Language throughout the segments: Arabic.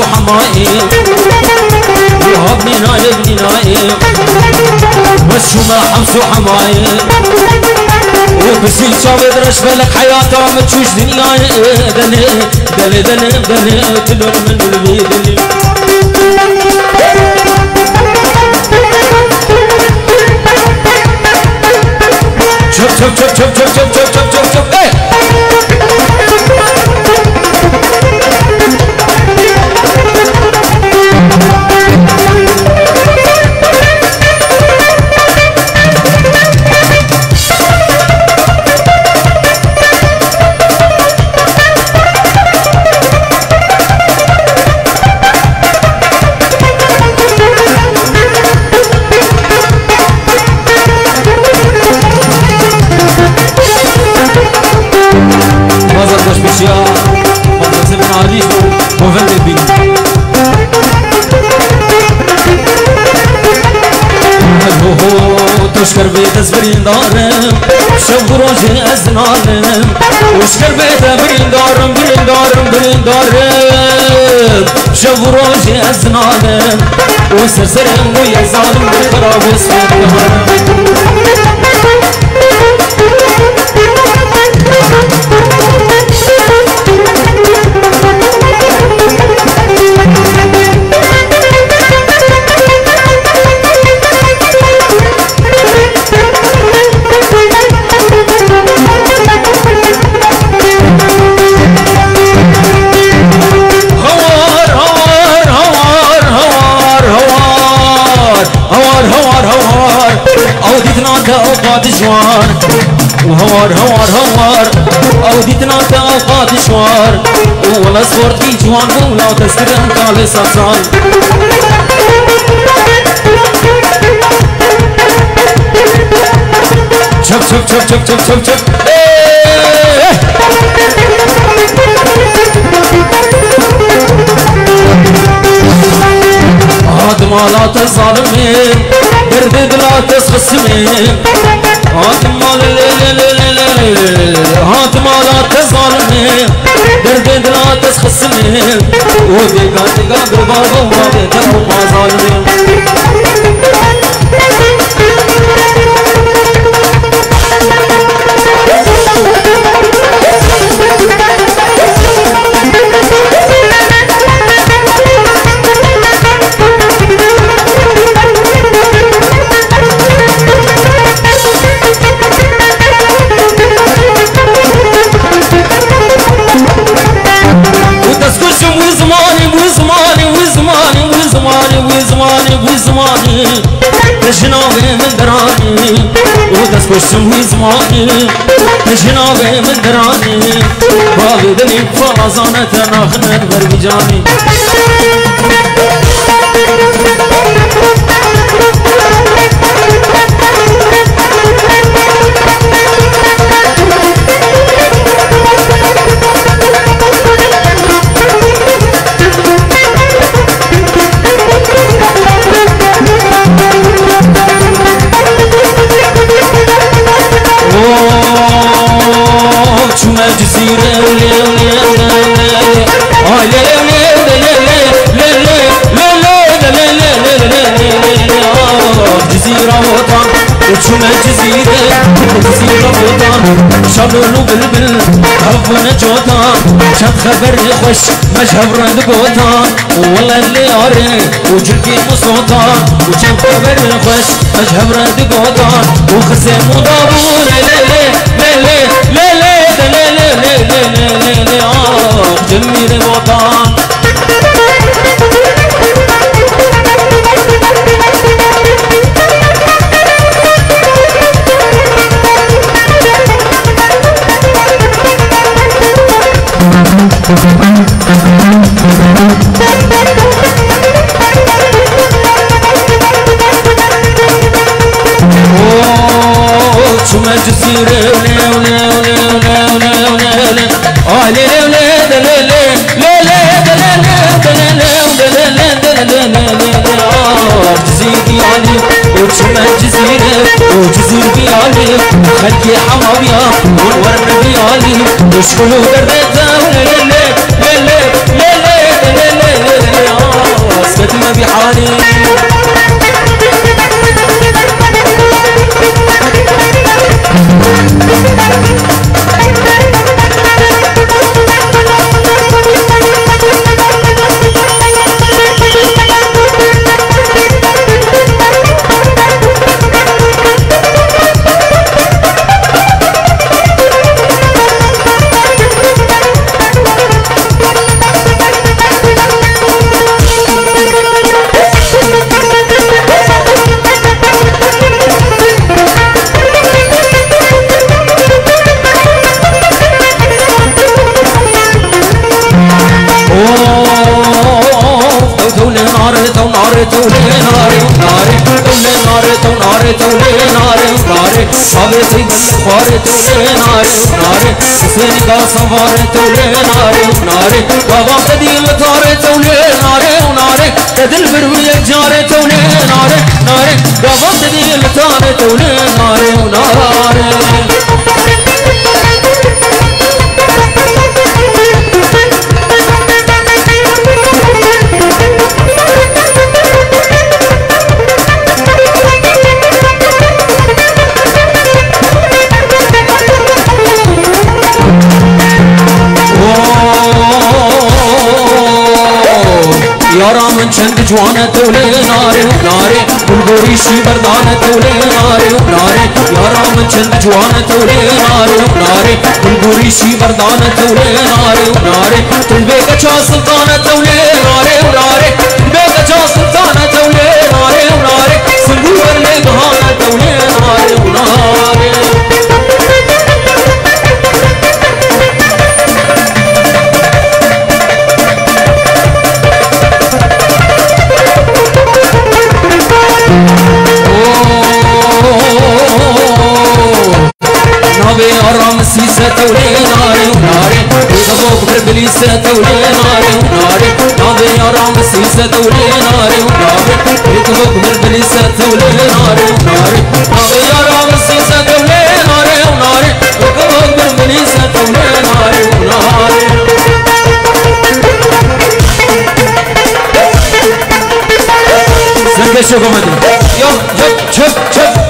حمائي وهبني نايبني نايب بس شو ما حمس حمائي وبسي شاوي درش بالك حياته ما تشوش دنيا دني دني دني دني تلون من البيت شوف شوف شوف شوف شوف شوف شوف شوف شوف شوف ايه وشكر بيت زبرين دارم شوف روجي أزنانم وشكر بيت برين دارم برين دارم برين دارم شوف روجي أزنانم وسرسرم ويا ظالم بالخراب وسفر أوقات جوار وهوار هوار هوار أوديتنا أوقات جوار ولا صورت في جوان ولا تذكرن قال سفران شوف شوف شوف شوف شوف شوف شوف هاد مالات الظالمين درد لا تخصمين هات مالات الظالمين درد لا تخصمين وديقا ديقا بالبابا وابيتا وما ظالمين تجنابي من دراني وتسكشم وزماني تجنابي من دراني بابي دني فازانة ناخنا بربجاني وشوما جزيرة وطن شلولو بلبل هفونا جوطان شاد خبر خوش مجهب رد قوطان والله اللي عاري وجركي مصوطان وشاد خبر خوش مجهب رد قوطان وخسم ودابور ليلي ليلي ليلي ليلي ليلي ليلي جميل وطن شوما جزيرة وجزيرة بيالي خلقي حمامية والورد بيالي وشكلو درد اسكت ما بحالي صابر في بالخوار تولي ناري حسين کا سوار تولي ناري بابا قديم ثار تولي ناري تدل بروي جار تولي ناري بابا قديم ثار تولي ناري यारा मन चंद जवान तोले नारे गुलगोरी शी बरदान तोले नारे यारा मन चंद जवान तोले नारे गुलगोरी शी बरदान तोले नारे तुम बेकचा सुल्तान तोले नारे बेकचा सुल्तान तोले नारे संगू बरले गहान तोले नारे आराम सी से तोले नारे सबोक पर बिली से तोले नारे नावे आराम सी से तोले नारे सबोक पर बिली से तोले नारे नावे आराम सी से तोले नारे सबोक पर बिली से तोले नारे संदेश को मत यो छप छप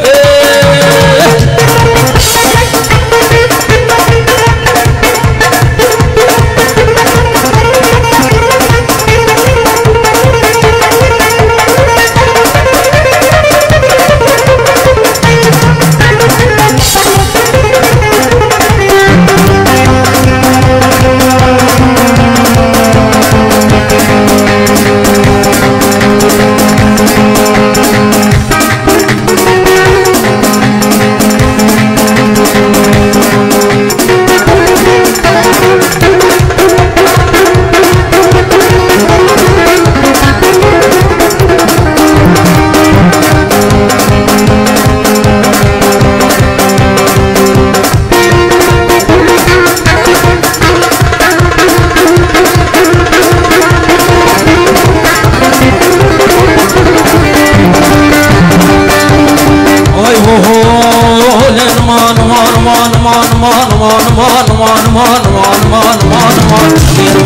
شما لين مان مان مان مان مان مان مان مان مان مان مان لين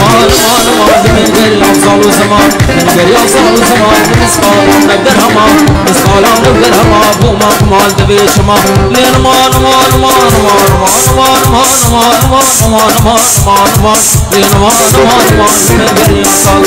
مان مان مان من غير صال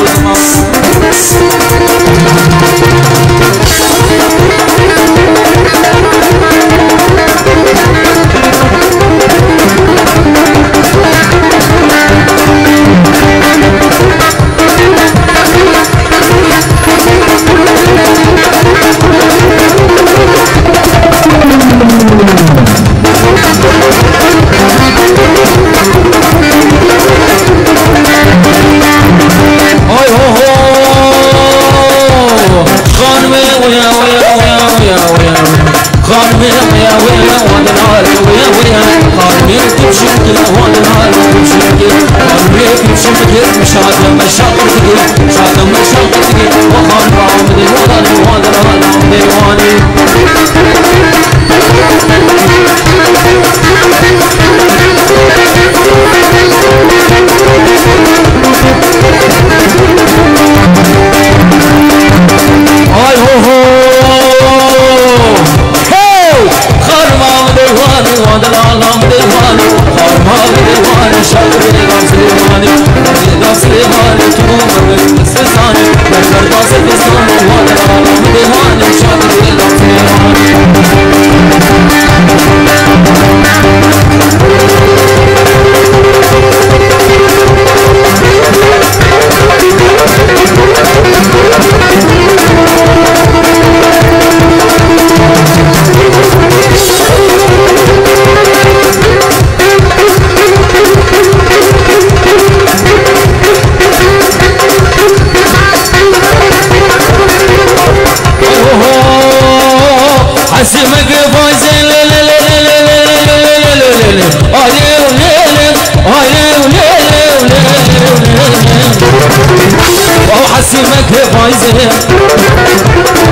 فايزه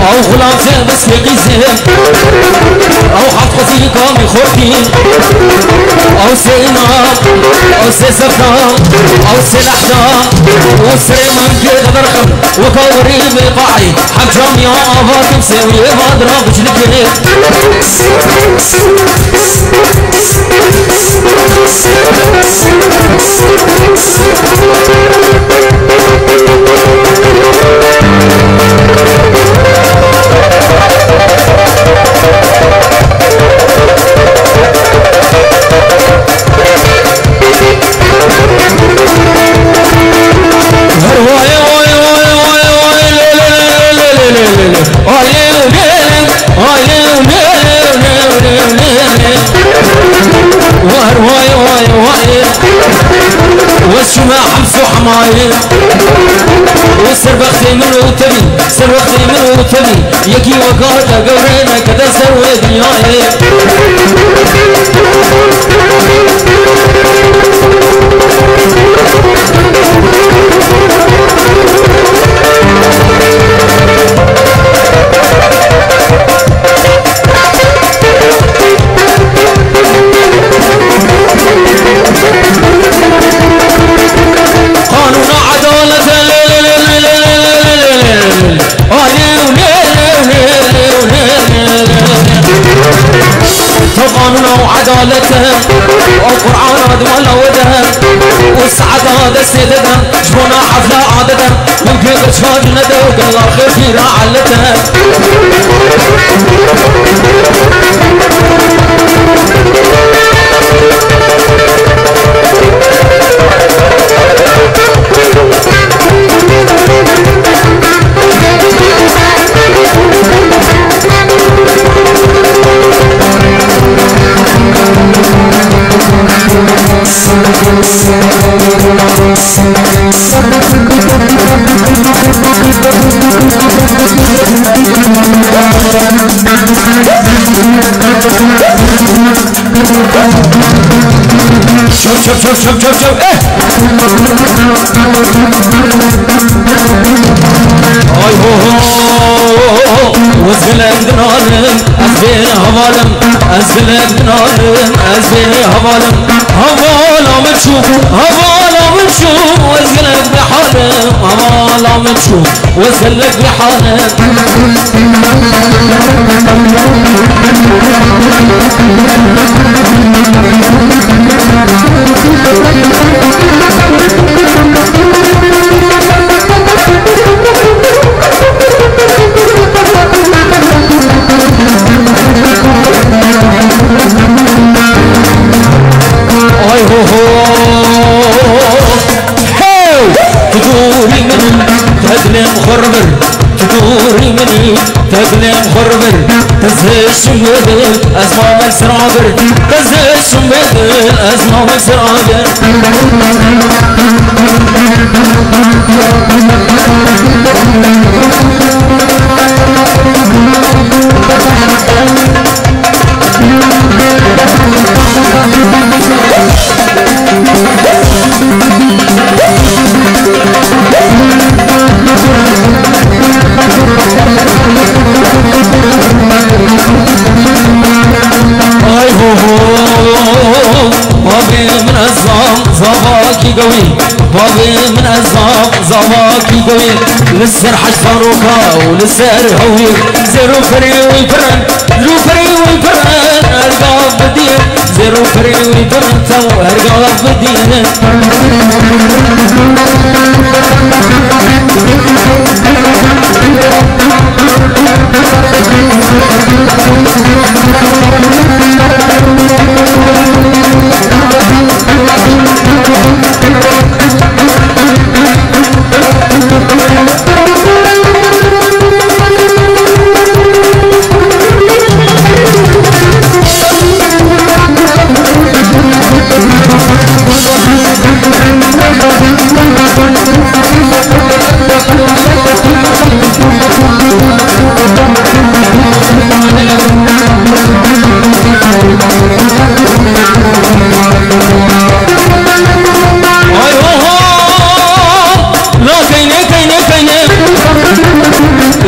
او غلامته بس يقيزه او حط خزي كامي خوتي او سينا او سيسفنا او سلاحنا وسري من كده برخم وكوري بقاعي حجام يا اباك مسوي ما ضرب جلك وشما حمس وحمايل وسر بختي من وتبي سر بختي من وتبي يكي وقاتا قورينا كذا سوي دنياي قانون وعدالته والقرآن هذا ولا وده والسعادة هذا سيدنا جبنا حفلة عادته من كبر شاد ندى وقال الله خير في رعالته شوف ايه اي هو وزلك دنارم ازبين هوالم ازلك دنارم ازبين هوالم هوالم تشوف هوالم تشوف وزلك بحالم هوالم تشوف وزلك بحالم تقلم خربر تزهش مدل أزمام السرابر تزهش مدل أزمام السرابر قوي بابي من أزام زواكي قوي للسر حج فاروكا وللسر هوي زيرو فري ويفرن زيرو فري ويفرن أرقاف بدين زيرو فري ويفرن تو أرقاف بدين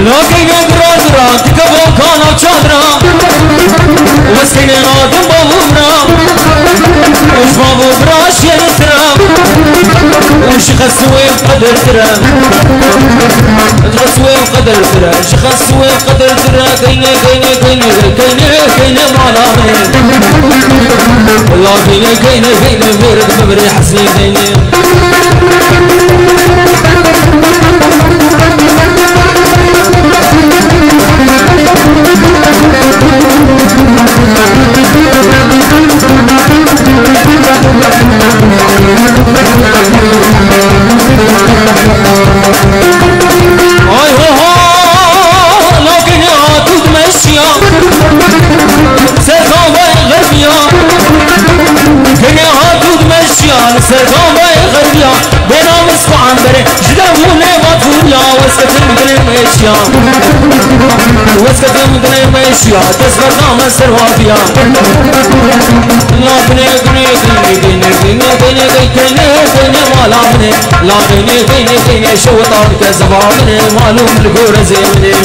لكن يقرأ تكبو كانوا شادرا وسكين آدم بابونا وش بابو براش ينترا وش خسوي قدر ترا خسوي قدر ترا وش خسوي قدر ترا كيني كيني كيني كيني كيني مالامي والله كيني كيني كيني ميرك مبري حسين كيني سرقان باي غربيا بينا مسكو عنبري جداموني بطوليا واسكت المدني ميشيا واسكت المدني ميشيا تسبر نام السروافيا لا بني بني بني بني بني بني بني بني مالا بني لا بني بني بني شو طارك زبابني معلوم القور زيني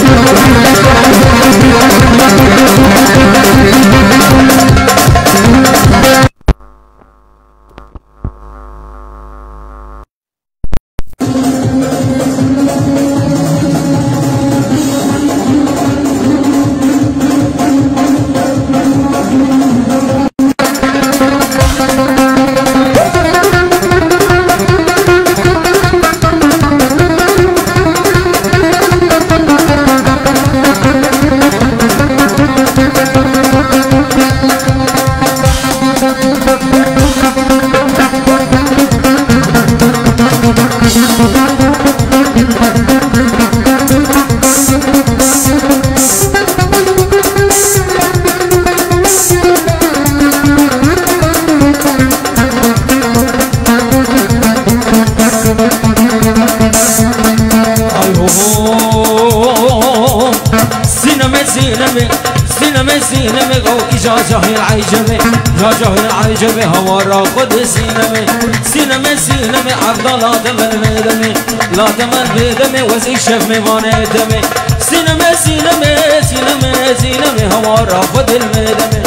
العجبي هوا راقد سينمي سينمي عبد لا تمل بدمي لا تمل بدمي وزي شف ميواني دمي سينمي سينمي سينمي سينمي هوا راقد المدمي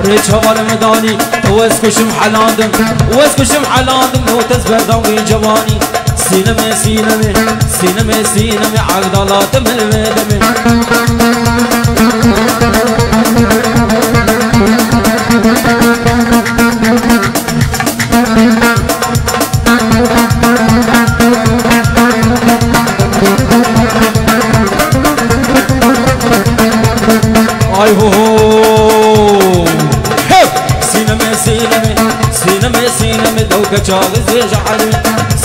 ريتشوال مداني واسكشم حلاندم واسكشم حلاندم وتزبر ضوي جواني سينمي سينمي سينمي سينمي عقد لا تمل مدمي اي هو شاغز جعلي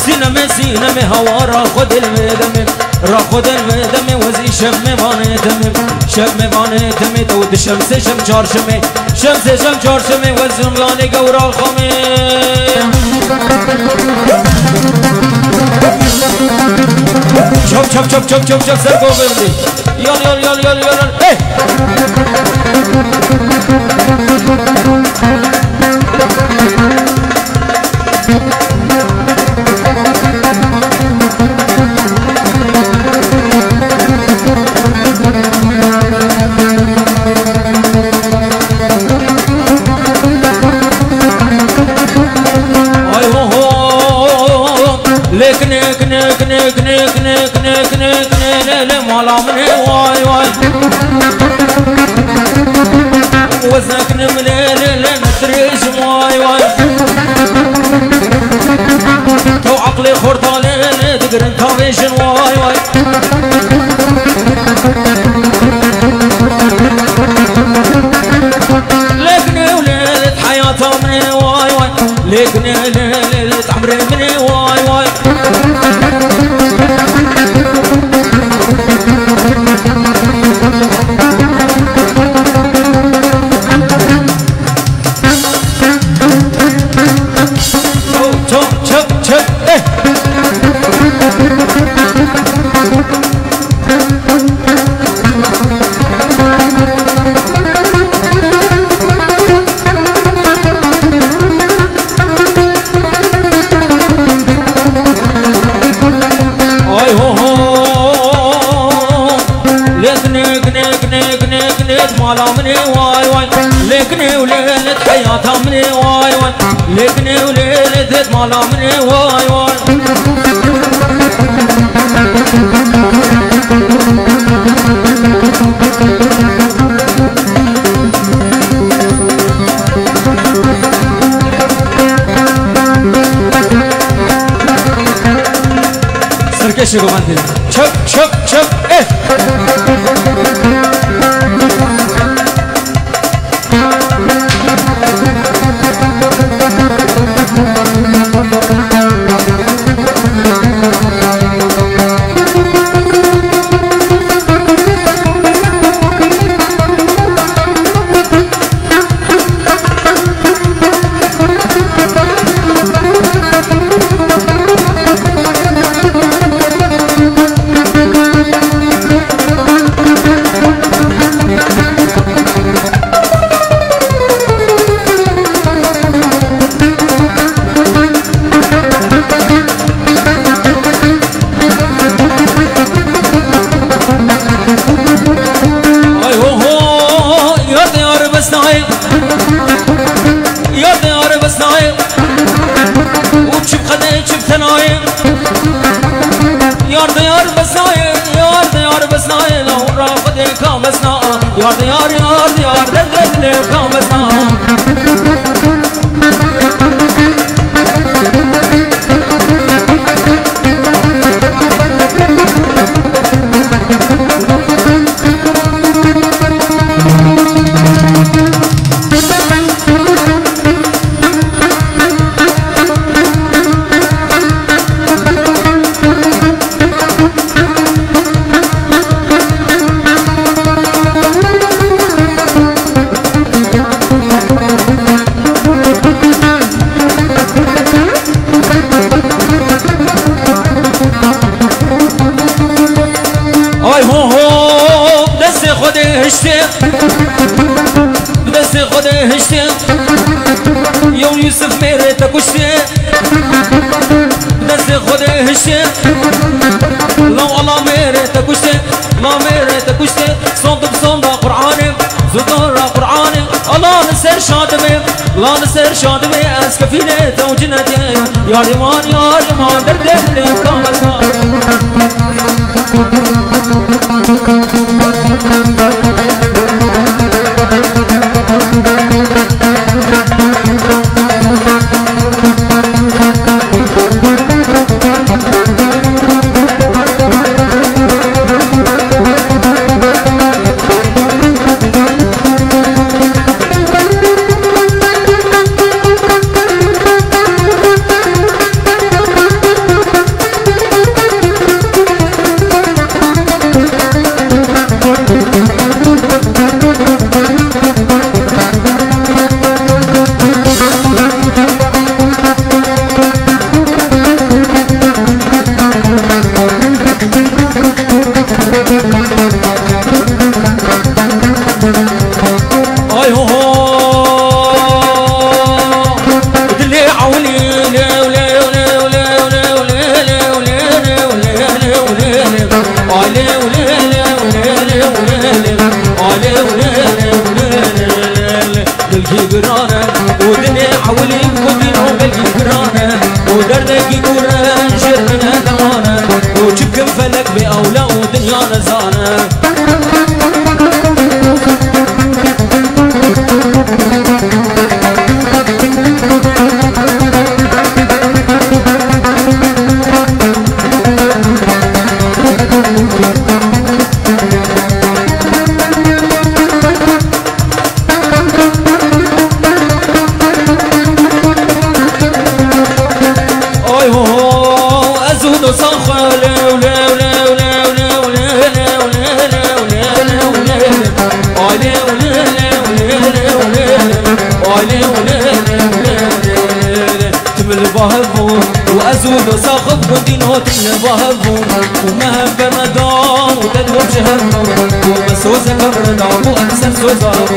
سينمي سينمي هوا راخد المدمي راخد المدمي وزي شم ماني دمي شم ماني دمي دود شمس شم چارشمي شمس شم چارشمي وزم لاني قورا الخمي شوف شوف شوف شوف شوف شوف سرقو بلدي يلا يلا يلا يلا يلا ايه وزنك نمليل نتريش واي واي تو عقلي خرطالي تقر انتافيشن واي واي لكني وليلة حياتها مني واي واي لكني ليلة عمري مني واي واي نيك نيك نيك نيك نيك مالا مني واي واي ليكني وليلة حياتها مني واي واي ليكني وليلة مالا مني واي واي سركش يا جماعة شب شب شب ايه يار يار يار يار دل كامسنا دستی خود هشتی یوم یوسف میره تا کشتی دستی خود هشتی لو الله میره تا کشتی لا میره تا کشتی صند بصند قرآنی زدار قرآنی الله نسر شادمه لا نسر شادمه از کفیله تو جنتی یار یمان در دل کامسنا وأزول صاخب ودينوت البهبون وما بمدام وتدور جهنم ومسوز كبردام وأنسان سوزار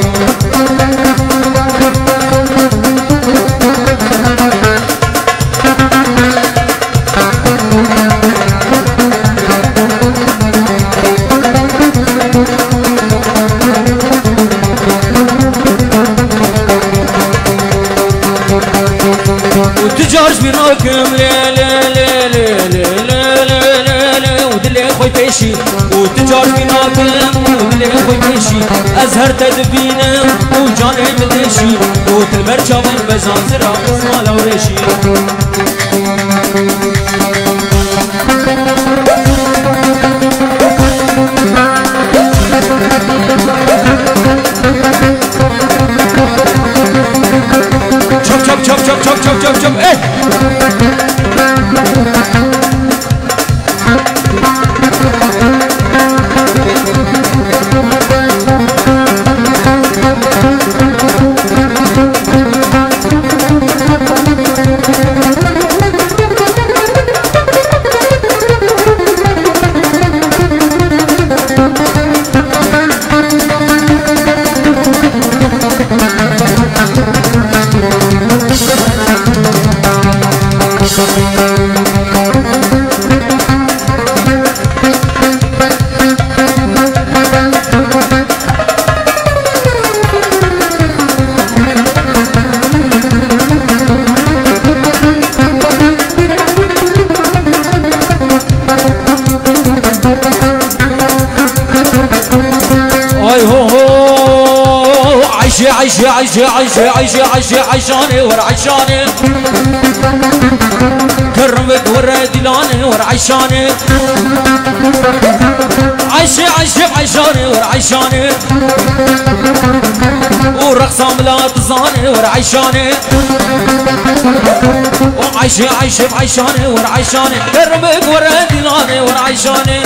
أزهر تدبينه وجاني بدشي قوت المرجب بزانزرة اسمع لورشي شوف ايه عيشاني ورا عيشاني كرمك ورا دلاني ورا عيشاني عيشاني ورا عيشاني ورقصة ملا تزاني ورا عيشاني عيشاني ورا عيشاني كرمك ورا دلاني ورا عيشاني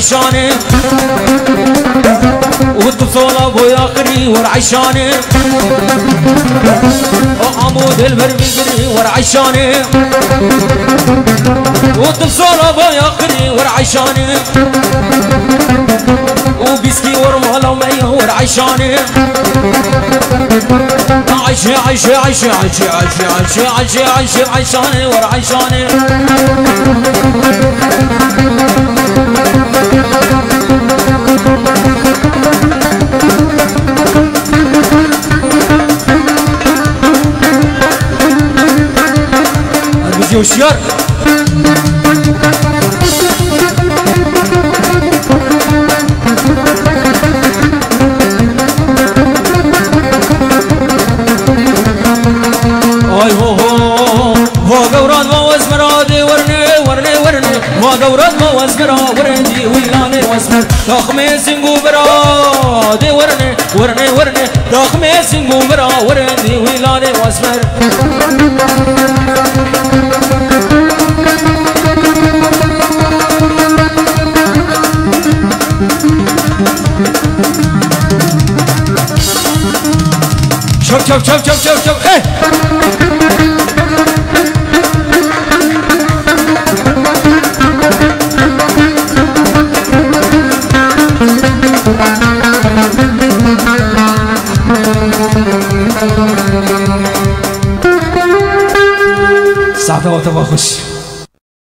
عيشاني وتصولة بويا قري ورا عيشاني وعمود البرميقري ورا عيشاني وتصولة بويا قري ورا عيشاني وبيسكي ورمالا ومية ورا عيشاني عيشاني ورا عيشاني وشيار اي هو وقورات ما وزمرادي ورني وقورات ما وزمرا ورندي ويلاني وزمر تخميس برادي ورني تخميس برا ورندي ويلاني وزمر شوف ايه ساعة وتبا خش